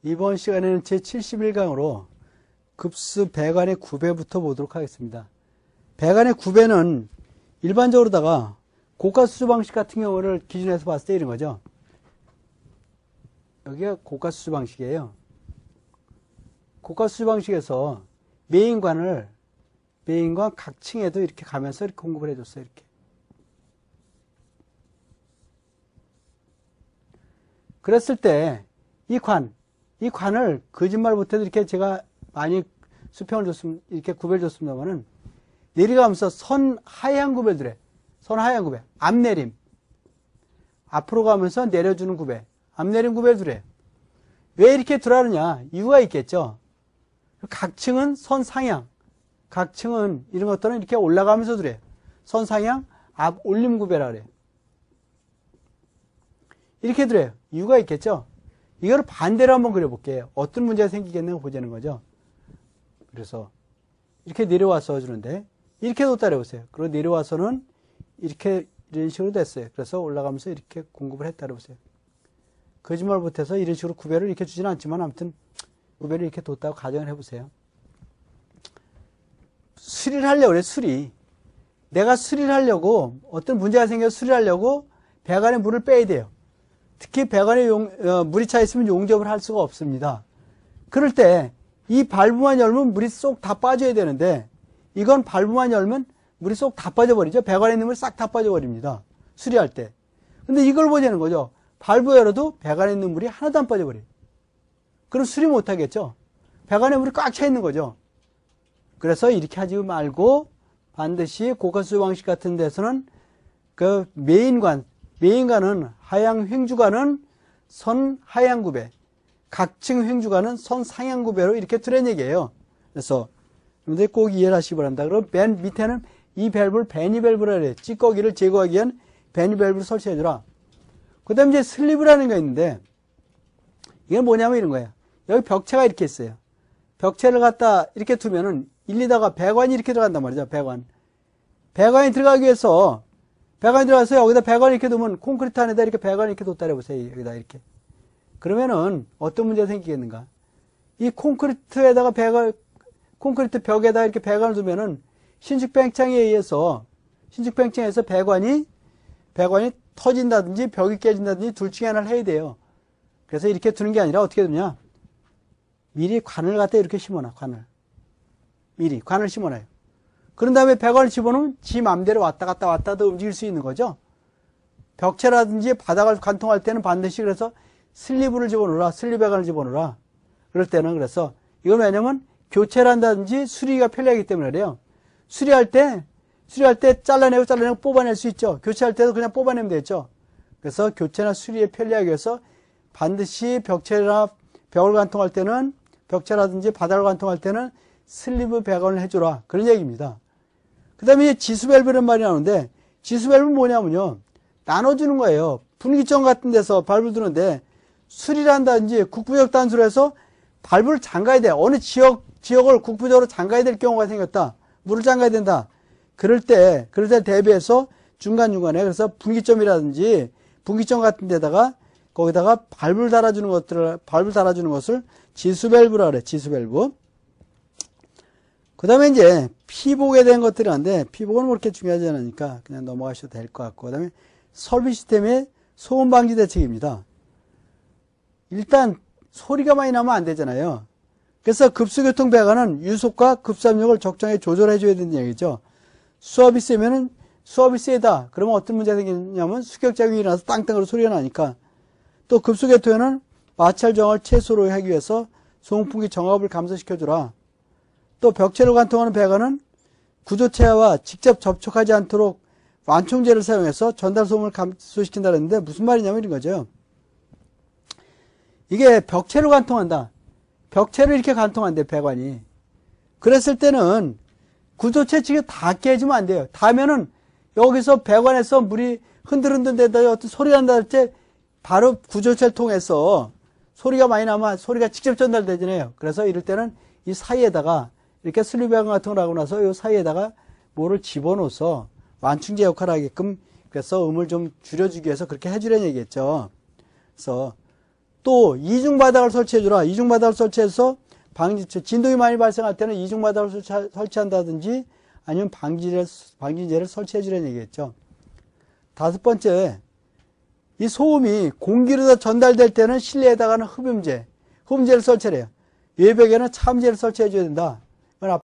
이번 시간에는 제71강으로 급수 배관의 구배부터 보도록 하겠습니다. 배관의 구배는 일반적으로다가 고가수조 방식 같은 경우를 기준에서 봤을 때 이런 거죠. 여기가 고가수조 방식이에요. 고가수조 방식에서 메인관 각 층에도 이렇게 가면서 이렇게 공급을 해줬어요. 이렇게. 그랬을 때 이 관을 거짓말 못해도 이렇게 제가 많이 수평을 줬으면, 이렇게 구배를 줬습니다만은 내려가면서 선 하향 구배를 해. 선 하향 구배. 앞내림. 앞으로 가면서 내려주는 구배. 앞내림 구배를 두래. 왜 이렇게 두라느냐? 이유가 있겠죠. 각 층은 선 상향. 각 층은 이런 것들은 이렇게 올라가면서 두래. 선 상향, 앞 올림 구배라 그래. 이렇게 두래요. 이유가 있겠죠. 이걸 반대로 한번 그려볼게요. 어떤 문제가 생기겠는가 보자는 거죠. 그래서 이렇게 내려와서 주는데 이렇게도 따라해보세요. 그리고 내려와서는 이렇게 이런 식으로 됐어요. 그래서 올라가면서 이렇게 공급을 했다 해보세요. 거짓말 못해서 이런 식으로 구배를 이렇게 주지는 않지만 아무튼 구배를 이렇게 뒀다고 가정을 해보세요. 수리를 하려고 그래. 수리. 내가 수리를 하려고 어떤 문제가 생겨서 수리를 하려고 배관에 물을 빼야 돼요. 특히 배관에 물이 차 있으면 용접을 할 수가 없습니다. 그럴 때 이 발브만 열면 물이 쏙 다 빠져야 되는데 이건 발브만 열면 물이 쏙 다 빠져버리죠. 배관에 있는 물이 싹 다 빠져버립니다. 수리할 때. 근데 이걸 보자는 거죠. 발브 열어도 배관에 있는 물이 하나도 안 빠져버려요. 그럼 수리 못하겠죠. 배관에 물이 꽉 차 있는 거죠. 그래서 이렇게 하지 말고 반드시 고가수조 방식 같은 데서는 그 메인관은 하향 횡주관은 선 하향 구배, 각층 횡주관은 선 상향 구배로 이렇게 두란 얘기예요. 그래서 여러분들이 꼭 이해를 하시기 바랍니다. 그럼 맨 밑에는 이 밸브를 베니 밸브라 그래요. 찌꺼기를 제거하기 위한 베니 밸브를 설치해주라. 그 다음에 이제 슬리브라는 게 있는데 이건 뭐냐면 이런 거예요. 여기 벽체가 이렇게 있어요. 벽체를 갖다 이렇게 두면은 일리다가 배관이 이렇게 들어간단 말이죠. 배관이 들어가기 위해서 배관이 들어가서 여기다 배관을 이렇게 두면 콘크리트 안에다 이렇게 배관을 이렇게 뒀다 해보세요. 여기다 이렇게. 그러면은 어떤 문제가 생기겠는가? 이 콘크리트에다가 콘크리트 벽에다 이렇게 배관을 두면은 신축 팽창에 의해서 배관이 터진다든지 벽이 깨진다든지 둘 중에 하나를 해야 돼요. 그래서 이렇게 두는 게 아니라 어떻게 두냐? 미리 관을 갖다 이렇게 심어놔. 관을 심어놔요. 그런 다음에 배관을 집어넣으면 지 맘대로 왔다 갔다 움직일 수 있는 거죠. 벽체라든지 바닥을 관통할 때는 반드시 그래서 슬리브를 집어넣으라. 슬리브 배관을 집어넣으라. 그럴 때는 그래서 이건 왜냐면 교체를 한다든지 수리가 편리하기 때문에 그래요. 수리할 때 잘라내고 뽑아낼 수 있죠. 교체할 때도 그냥 뽑아내면 되죠. 그래서 교체나 수리에 편리하기 위해서 반드시 벽체나 벽을 관통할 때는 벽체라든지 바닥을 관통할 때는 슬리브 배관을 해줘라. 그런 얘기입니다. 그 다음에 이제 지수밸브란 말이 나오는데 지수밸브는 뭐냐면요. 나눠주는 거예요. 분기점 같은 데서 밸브를 두는데 수리를 한다든지 국부적 단수로 해서 밸브를 잠가야 돼. 어느 지역을 국부적으로 잠가야 될 경우가 생겼다. 물을 잠가야 된다. 그럴 때 대비해서 중간중간에 그래서 분기점이라든지 분기점 같은 데다가 거기다가 밸브를 달아주는 것을 지수밸브라 그래. 지수밸브. 그 다음에 이제 피복에 대한 것들이 있는데 피복은 뭐 그렇게 중요하지 않으니까 그냥 넘어가셔도 될 것 같고 그 다음에 설비 시스템의 소음 방지 대책입니다. 일단 소리가 많이 나면 안 되잖아요. 그래서 급수교통 배관은 유속과 급수압력을 적정하게 조절해 줘야 된다는 얘기죠. 수압이 세면은 수압이 세다. 그러면 어떤 문제가 생기냐면 수격작용이 일어나서 땅땅으로 소리가 나니까 또 급수교통에는 마찰 저항을 최소로 하기 위해서 소음풍기 정압을 감소시켜주라. 또 벽체를 관통하는 배관은 구조체와 직접 접촉하지 않도록 완충제를 사용해서 전달 소음을 감소시킨다 그랬는데 무슨 말이냐면 이런 거죠. 이게 벽체를 관통한다. 벽체를 이렇게 관통한대 배관이. 그랬을 때는 구조체 측에 다 깨지면 안 돼요. 닿으면은 여기서 배관에서 물이 흔들흔들대다 어떤 소리가 난다 할 때 바로 구조체를 통해서 소리가 많이 나면 소리가 직접 전달되잖아요. 그래서 이럴 때는 이 사이에다가 이렇게 슬리브 배관 같은 걸 하고 나서 이 사이에다가 뭐를 집어넣어서 완충제 역할을 하게끔 그래서 음을 좀 줄여주기 위해서 그렇게 해주려는 얘기겠죠. 그래서 또 이중바닥을 설치해주라. 이중바닥을 설치해서 진동이 많이 발생할 때는 이중바닥을 설치한다든지 아니면 방진제를 설치해주라는 얘기겠죠. 다섯 번째, 이 소음이 공기로 전달될 때는 실내에다가는 흡음재를 설치해요. 외벽에는 차음재를 설치해줘야 된다.